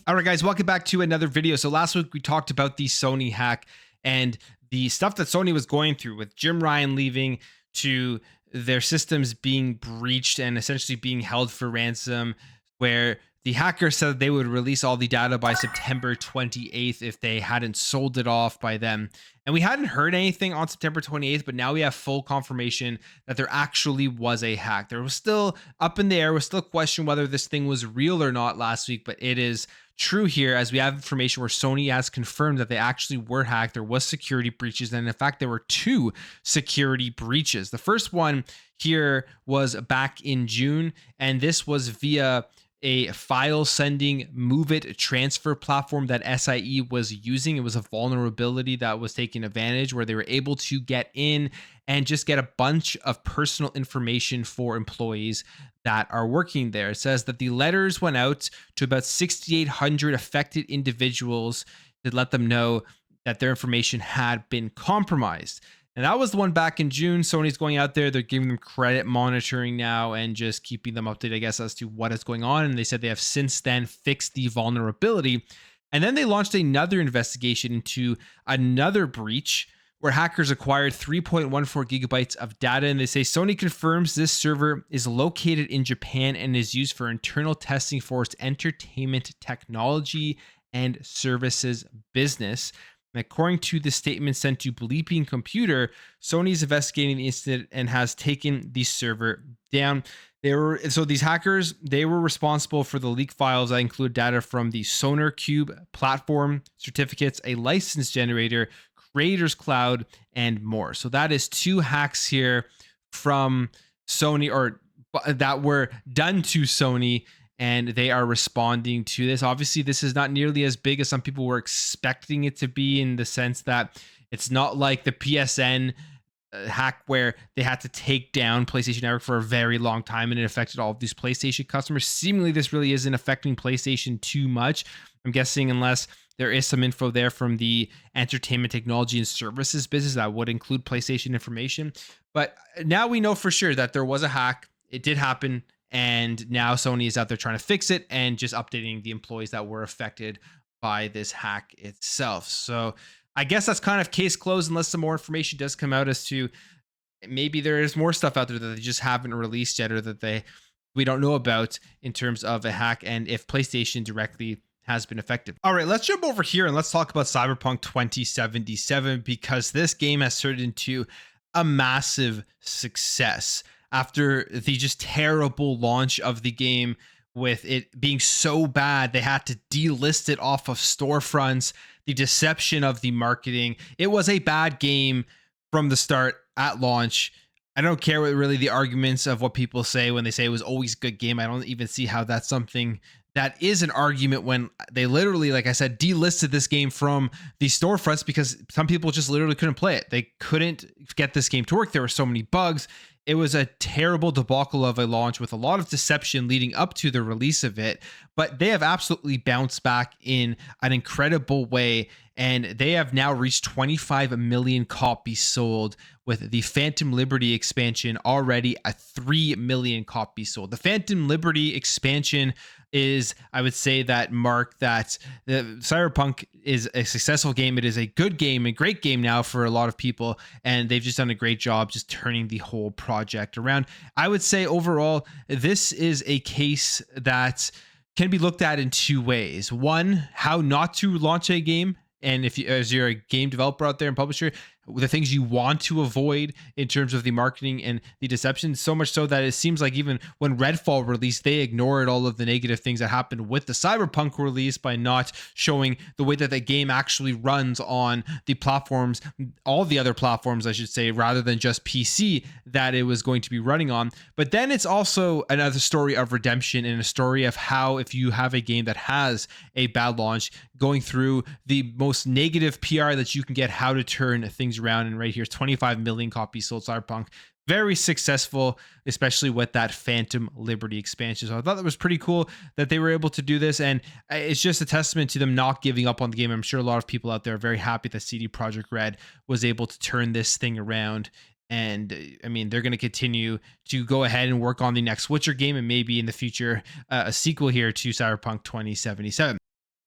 All right, guys, welcome back to another video. So last week we talked about the Sony hack and the stuff that Sony was going through with Jim Ryan leaving to their systems being breached and essentially being held for ransom, where the hacker said they would release all the data by September 28th if they hadn't sold it off by then. And we hadn't heard anything on September 28th, but now we have full confirmation that there actually was a hack. There was still up in the air, was still a question whether this thing was real or not last week, but it is true here, as we have information where Sony has confirmed that they actually were hacked. There was security breaches, and in fact, there were two security breaches. The first one here was back in June, and this was via a file sending move it transfer platform that SIE was using. It was a vulnerability that was taking advantage, where they were able to get in and just get a bunch of personal information for employees that are working there. It says that the letters went out to about 6,800 affected individuals to let them know that their information had been compromised. And that was the one back in June. Sony's going out there. They're giving them credit monitoring now and just keeping them updated, I guess, as to what is going on. And they said they have since then fixed the vulnerability. And then they launched another investigation into another breach where hackers acquired 3.14 gigabytes of data. And they say Sony confirms this server is located in Japan and is used for internal testing for its entertainment technology and services business. And according to the statement sent to Bleeping Computer, Sony is investigating the incident and has taken the server down. These hackers, they were responsible for the leak files that include data from the Sonar Cube platform, certificates, a license generator, Creators Cloud, and more. So that is two hacks here from Sony, or that were done to Sony, and they are responding to this. Obviously, this is not nearly as big as some people were expecting it to be, in the sense that it's not like the PSN hack where they had to take down PlayStation Network for a very long time and it affected all of these PlayStation customers. Seemingly, this really isn't affecting PlayStation too much, I'm guessing, unless there is some info there from the entertainment technology and services business that would include PlayStation information. But now we know for sure that there was a hack. It did happen. And now Sony is out there trying to fix it and just updating the employees that were affected by this hack itself. So I guess that's kind of case closed, unless some more information does come out as to maybe there is more stuff out there that they just haven't released yet, or that we don't know about in terms of a hack, and if PlayStation directly has been affected. All right, let's jump over here and let's talk about Cyberpunk 2077, because this game has turned into a massive success after the just terrible launch of the game, with it being so bad they had to delist it off of storefronts, the deception of the marketing. It was a bad game from the start at launch. I don't care what really the arguments of what people say when they say it was always a good game. I don't even see how that's something that is an argument, when they literally, like I said, delisted this game from the storefronts because some people just literally couldn't play it. They couldn't get this game to work. There were so many bugs. It was a terrible debacle of a launch with a lot of deception leading up to the release of it, but they have absolutely bounced back in an incredible way. And they have now reached 25 million copies sold, with the Phantom Liberty expansion already at 3 million copies sold. The Phantom Liberty expansion is, I would say, that mark that the Cyberpunk is a successful game. It is a good game, a great game now for a lot of people, and they've just done a great job just turning the whole project around. I would say overall, this is a case that can be looked at in two ways. One, how not to launch a game. And if you, as you're a game developer out there and publisher, the things you want to avoid in terms of the marketing and the deception, so much so that it seems like even when Redfall released, they ignored all of the negative things that happened with the Cyberpunk release by not showing the way that the game actually runs on the platforms, all the other platforms, I should say, rather than just PC that it was going to be running on. But then it's also another story of redemption, and a story of how, if you have a game that has a bad launch, going through the most negative PR that you can get, how to turn things around. And right here, 25 million copies sold. Cyberpunk, very successful, especially with that Phantom Liberty expansion. So I thought that was pretty cool that they were able to do this, and it's just a testament to them not giving up on the game. I'm sure a lot of people out there are very happy that CD Projekt Red was able to turn this thing around. And I mean, they're going to continue to go ahead and work on the next Witcher game, and maybe in the future a sequel here to Cyberpunk 2077.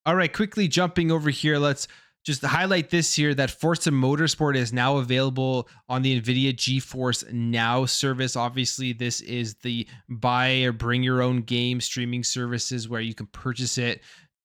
All right, quickly jumping over here, let's just highlight this here that Forza Motorsport is now available on the Nvidia Geforce Now service. Obviously, this is the buy or bring your own game streaming services where you can purchase it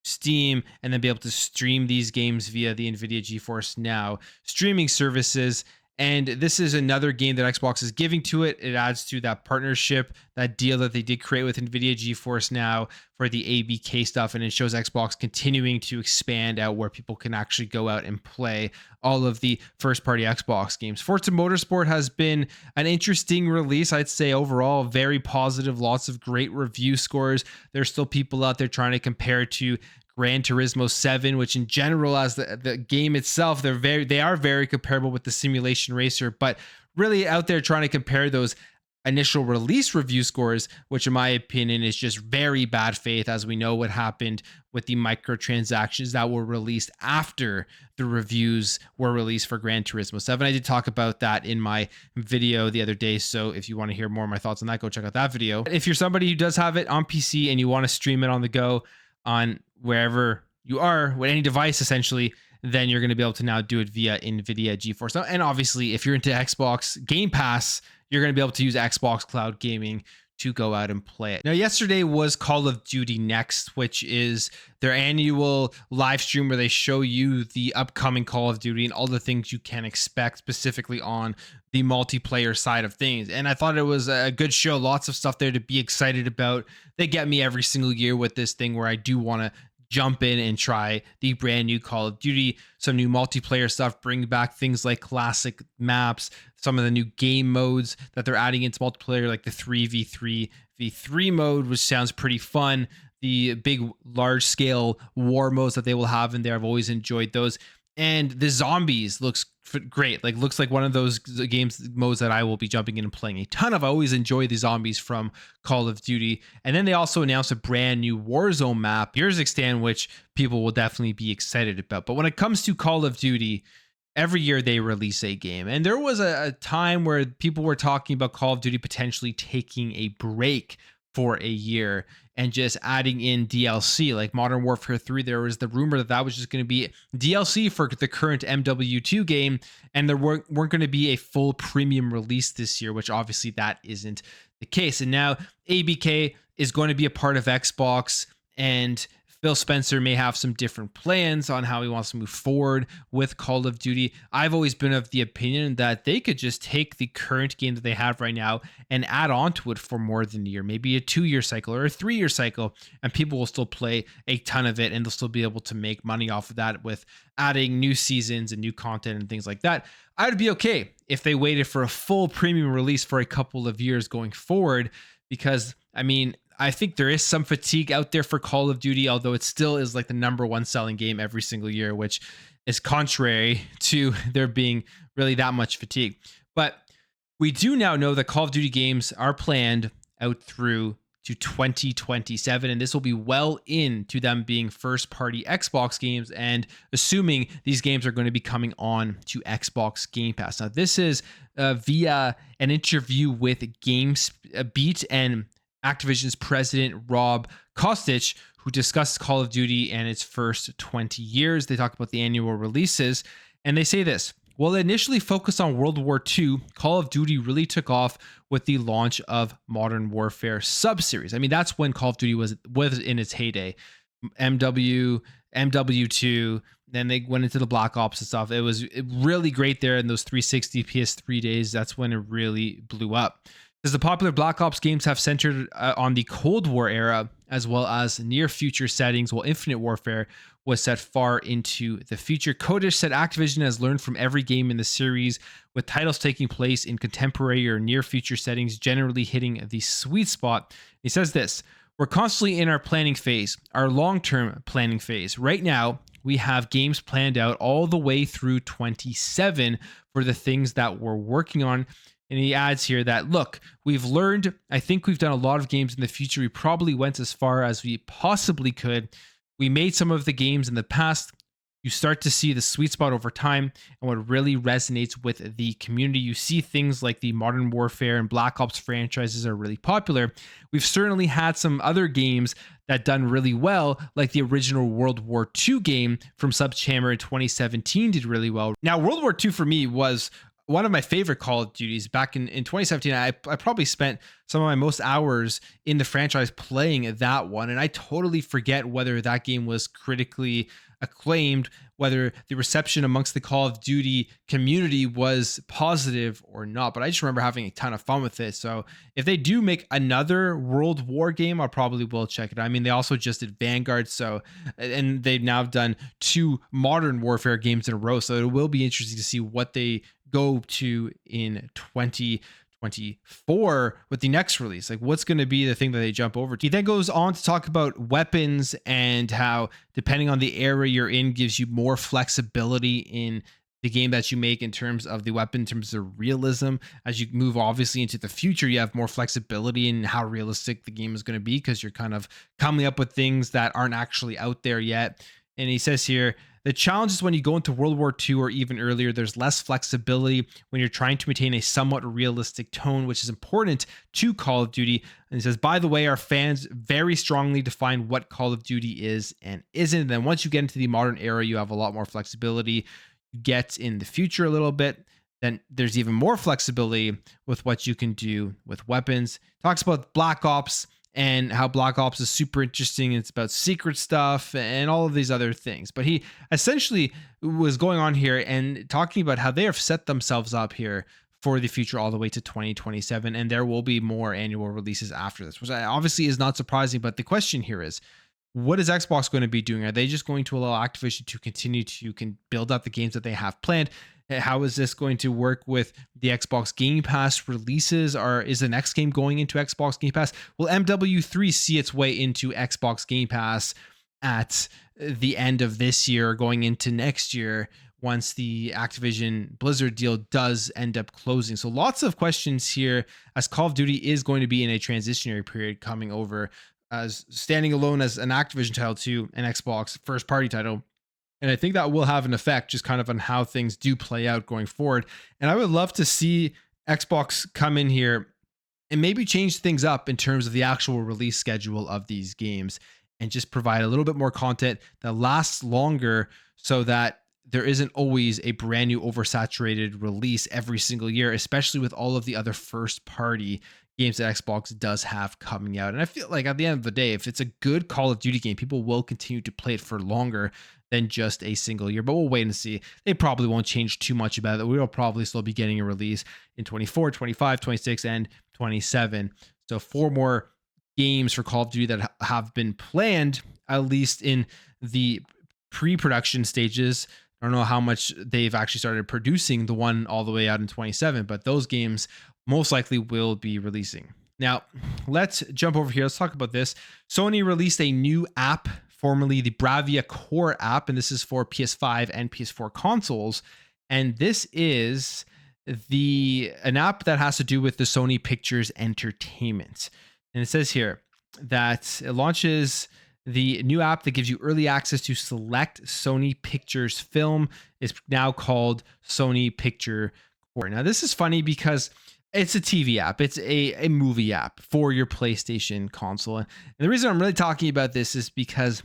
Steam and then be able to stream these games via the Nvidia GeForce Now streaming services. And this is another game that Xbox is giving to it. It adds to that partnership, that deal that they did create with Nvidia GeForce Now for the ABK stuff. And it shows Xbox continuing to expand out where people can actually go out and play all of the first party Xbox games. Forza Motorsport has been an interesting release. I'd say overall, very positive, lots of great review scores. There's still people out there trying to compare to Gran Turismo 7, which in general, as the game itself, they are very comparable with the simulation racer, but really out there trying to compare those initial release review scores, which in my opinion is just very bad faith, as we know what happened with the microtransactions that were released after the reviews were released for Gran Turismo 7. I did talk about that in my video the other day, so if you want to hear more of my thoughts on that, go check out that video. If you're somebody who does have it on PC and you want to stream it on the go on wherever you are, with any device essentially, then you're going to be able to now do it via Nvidia GeForce Now. And obviously, if you're into Xbox Game Pass, you're going to be able to use Xbox Cloud Gaming to go out and play it. Now, yesterday was Call of Duty Next, which is their annual live stream where they show you the upcoming Call of Duty and all the things you can expect specifically on the multiplayer side of things. And I thought it was a good show. Lots of stuff there to be excited about. They get me every single year with this thing where I do want to jump in and try the brand new Call of Duty, some new multiplayer stuff, bring back things like classic maps, some of the new game modes that they're adding into multiplayer, like the 3v3v3 mode, which sounds pretty fun. The big large scale war modes that they will have in there, I've always enjoyed those. And the zombies looks great. Looks like one of those games modes that I will be jumping in and playing a ton of. I always enjoy the zombies from Call of Duty. And then they also announced a brand new Warzone map, Kyrgyzstan, which people will definitely be excited about. But when it comes to Call of Duty, every year they release a game. And there was a time where people were talking about Call of Duty potentially taking a break for a year and just adding in DLC like Modern Warfare 3. There was the rumor that that was just going to be DLC for the current MW2 game, and there weren't going to be a full premium release this year, which obviously that isn't the case. And now ABK is going to be a part of Xbox, and Phil Spencer may have some different plans on how he wants to move forward with Call of Duty. I've always been of the opinion that they could just take the current game that they have right now and add on to it for more than a year, maybe a 2-year cycle or a 3-year cycle, and people will still play a ton of it and they'll still be able to make money off of that with adding new seasons and new content and things like that. I would be okay if they waited for a full premium release for a couple of years going forward, because I think there is some fatigue out there for Call of Duty, although it still is like the number one selling game every single year, which is contrary to there being really that much fatigue. But we do now know that Call of Duty games are planned out through to 2027, and this will be well into them being first party Xbox games, and assuming these games are going to be coming on to Xbox Game Pass. Now, this is via an interview with GameSbeat and Activision's president, Rob Kostich, who discussed Call of Duty and its first 20 years. They talk about the annual releases, and they say this: while it initially focused on World War II, Call of Duty really took off with the launch of Modern Warfare sub-series. That's when Call of Duty was in its heyday. MW2, then they went into the Black Ops and stuff. It was really great there in those 360 PS3 days. That's when it really blew up. Because the popular Black Ops games have centered on the Cold War era, as well as near future settings, while Infinite Warfare was set far into the future. Kodish said Activision has learned from every game in the series, with titles taking place in contemporary or near future settings, generally hitting the sweet spot. He says this: we're constantly in our planning phase, our long-term planning phase. Right now, we have games planned out all the way through 27 for the things that we're working on. And he adds here that, look, we've learned, I think we've done a lot of games in the future. We probably went as far as we possibly could. We made some of the games in the past. you start to see the sweet spot over time and what really resonates with the community. You see things like the Modern Warfare and Black Ops franchises are really popular. We've certainly had some other games that done really well, like the original World War II game from Subchamber in 2017 did really well. Now, World War II for me was one of my favorite Call of Duties back in 2017. I probably spent some of my most hours in the franchise playing that one. And I totally forget whether that game was critically acclaimed, whether the reception amongst the Call of Duty community was positive or not. But I just remember having a ton of fun with it. So if they do make another World War game, I probably will check it out. I mean, they also just did Vanguard. So, and they've now done 2 Modern Warfare games in a row. So it will be interesting to see what they go to in 2024 with the next release. Like, what's going to be the thing that they jump over to? He then goes on to talk about weapons and how, depending on the era you're in, gives you more flexibility in the game that you make in terms of the weapon, in terms of realism. As you move obviously into the future, you have more flexibility in how realistic the game is going to be, because you're kind of coming up with things that aren't actually out there yet. And he says here, the challenge is when you go into World War II or even earlier, there's less flexibility when you're trying to maintain a somewhat realistic tone, which is important to Call of Duty. And he says, by the way, our fans very strongly define what Call of Duty is and isn't. And then once you get into the modern era, you have a lot more flexibility. You get in the future a little bit, then there's even more flexibility with what you can do with weapons. Talks about Black Ops and how Black Ops is super interesting. It's about secret stuff and all of these other things. But he essentially was going on here and talking about how they have set themselves up here for the future all the way to 2027. And there will be more annual releases after this, which obviously is not surprising. But the question here is, what is Xbox going to be doing? Are they just going to allow Activision to continue to build up the games that they have planned? How is this going to work with the Xbox Game Pass releases? Or is the next game going into Xbox Game Pass? Will MW3 see its way into Xbox Game Pass at the end of this year, going into next year, once the Activision Blizzard deal does end up closing? So lots of questions here, as Call of Duty is going to be in a transitionary period coming over as standing alone as an Activision title to an Xbox first party title. And I think that will have an effect just kind of on how things do play out going forward. And I would love to see Xbox come in here and maybe change things up in terms of the actual release schedule of these games, and just provide a little bit more content that lasts longer, so that there isn't always a brand new oversaturated release every single year, especially with all of the other first party games that Xbox does have coming out. And I feel like at the end of the day, if it's a good Call of Duty game, people will continue to play it for longer than just a single year. But we'll wait and see. They probably won't change too much about it. We will probably still be getting a release in 24, 25, 26, and 27. So 4 more games for Call of Duty that have been planned, at least in the pre-production stages. I don't know how much they've actually started producing the one all the way out in 27, but those games most likely will be releasing. Now, let's jump over here. Let's talk about this. Sony released a new app, formerly the Bravia Core app, and this is for PS5 and PS4 consoles. And this is an app that has to do with the Sony Pictures Entertainment. And it says here that it launches the new app that gives you early access to select Sony Pictures film. Is now called Sony Picture Core. Now, this is funny because it's a TV app. It's a movie app for your PlayStation console. And the reason I'm really talking about this is because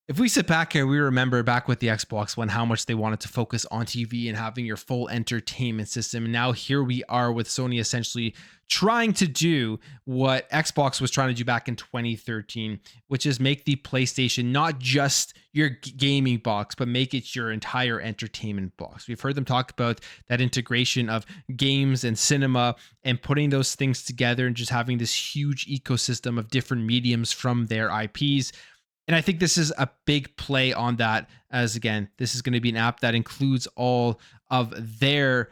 if we sit back here, we remember back with the Xbox One how much they wanted to focus on TV and having your full entertainment system. And now here we are with Sony essentially trying to do what Xbox was trying to do back in 2013, which is make the PlayStation not just your gaming box, but make it your entire entertainment box. We've heard them talk about that integration of games and cinema and putting those things together and just having this huge ecosystem of different mediums from their IPs. And I think this is a big play on that, as again, this is going to be an app that includes all of their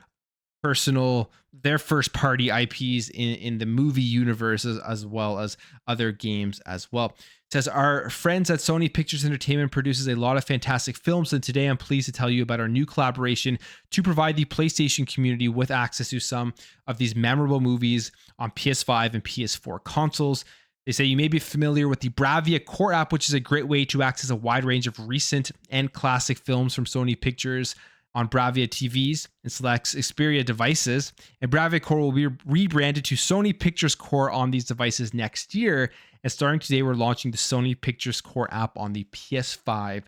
first party IPs in the movie universe, as well as other games as well. It says, our friends at Sony Pictures Entertainment produces a lot of fantastic films, and today I'm pleased to tell you about our new collaboration to provide the PlayStation community with access to some of these memorable movies on PS5 and PS4 consoles. They say you may be familiar with the Bravia Core app, which is a great way to access a wide range of recent and classic films from Sony Pictures on Bravia TVs and select Xperia devices. And Bravia Core will be rebranded to Sony Pictures Core on these devices next year. And starting today, we're launching the Sony Pictures Core app on the PS5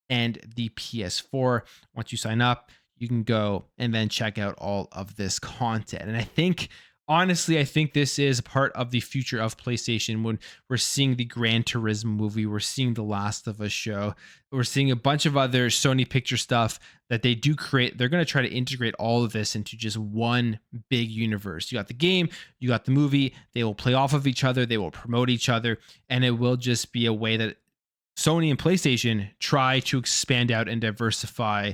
and the PS4. Once you sign up, you can go and then check out all of this content. And honestly, I think this is part of the future of PlayStation when we're seeing the Gran Turismo movie, we're seeing the Last of Us show, we're seeing a bunch of other Sony Picture stuff that they do create. They're going to try to integrate all of this into just one big universe. You got the game, you got the movie, they will play off of each other, they will promote each other, and it will just be a way that Sony and PlayStation try to expand out and diversify,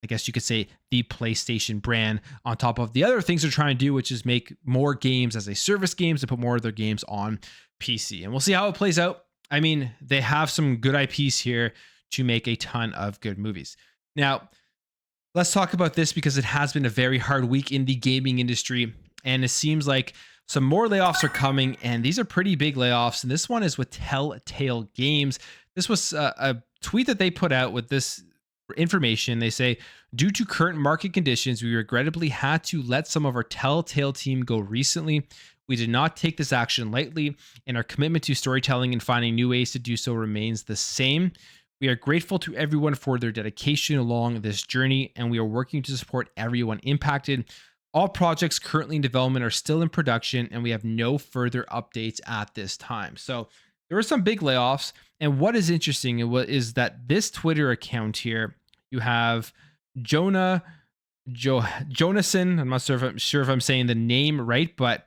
I guess you could say, the PlayStation brand on top of the other things they're trying to do, which is make more games as a service games and put more of their games on PC. And we'll see how it plays out. I mean, they have some good IPs here to make a ton of good movies. Now, let's talk about this because it has been a very hard week in the gaming industry. And it seems like some more layoffs are coming, and these are pretty big layoffs. And this one is with Telltale Games. This was a tweet that they put out with this information. They say, due to current market conditions, we regrettably had to let some of our Telltale team go recently. We did not take this action lightly, and our commitment to storytelling and finding new ways to do so remains the same. We are grateful to everyone for their dedication along this journey, and we are working to support everyone impacted. All projects currently in development are still in production, and we have no further updates at this time. So there were some big layoffs. And what is interesting is that this Twitter account here, you have Jonason. I'm not sure if I'm saying the name right, but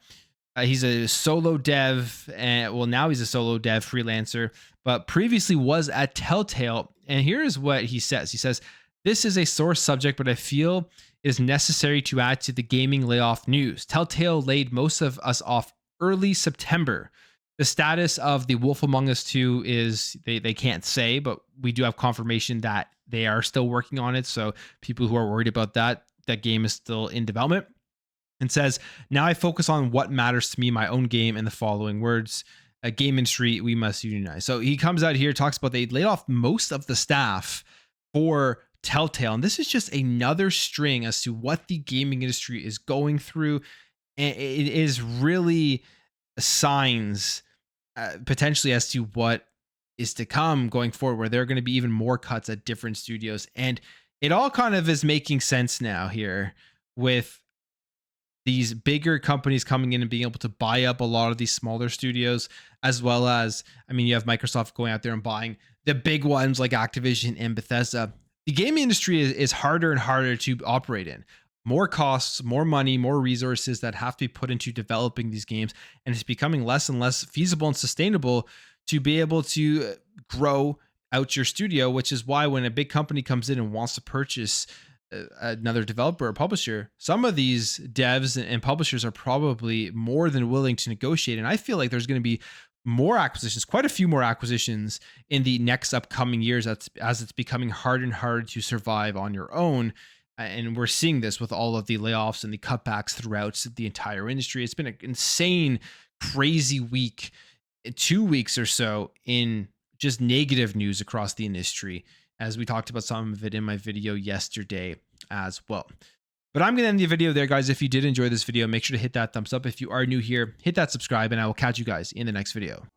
he's a solo dev. And well, now he's a solo dev freelancer, but previously was at Telltale. And here's what he says. He says, "This is a sore subject, but I feel it is necessary to add to the gaming layoff news. Telltale laid most of us off early September. The status of The Wolf Among Us 2 is they can't say, but we do have confirmation that they are still working on it. So people who are worried about that game is still in development." And says, "Now I focus on what matters to me, my own game, and the following words. A game industry, we must unionize." So he comes out here, talks about they laid off most of the staff for Telltale. And this is just another string as to what the gaming industry is going through. And it is really signs potentially as to what is to come going forward, where there are going to be even more cuts at different studios. And it all kind of is making sense now here with these bigger companies coming in and being able to buy up a lot of these smaller studios, as well as, I mean, you have Microsoft going out there and buying the big ones like Activision and Bethesda. The gaming industry is harder and harder to operate in. More costs, more money, more resources that have to be put into developing these games. And it's becoming less and less feasible and sustainable to be able to grow out your studio, which is why when a big company comes in and wants to purchase another developer or publisher, some of these devs and publishers are probably more than willing to negotiate. And I feel like there's going to be more acquisitions, quite a few more acquisitions in the next upcoming years as it's becoming harder and harder to survive on your own. And we're seeing this with all of the layoffs and the cutbacks throughout the entire industry. It's been an insane, crazy week, 2 weeks or so in just negative news across the industry, as we talked about some of it in my video yesterday as well. But I'm going to end the video there, guys. If you did enjoy this video, make sure to hit that thumbs up. If you are new here, hit that subscribe, and I will catch you guys in the next video.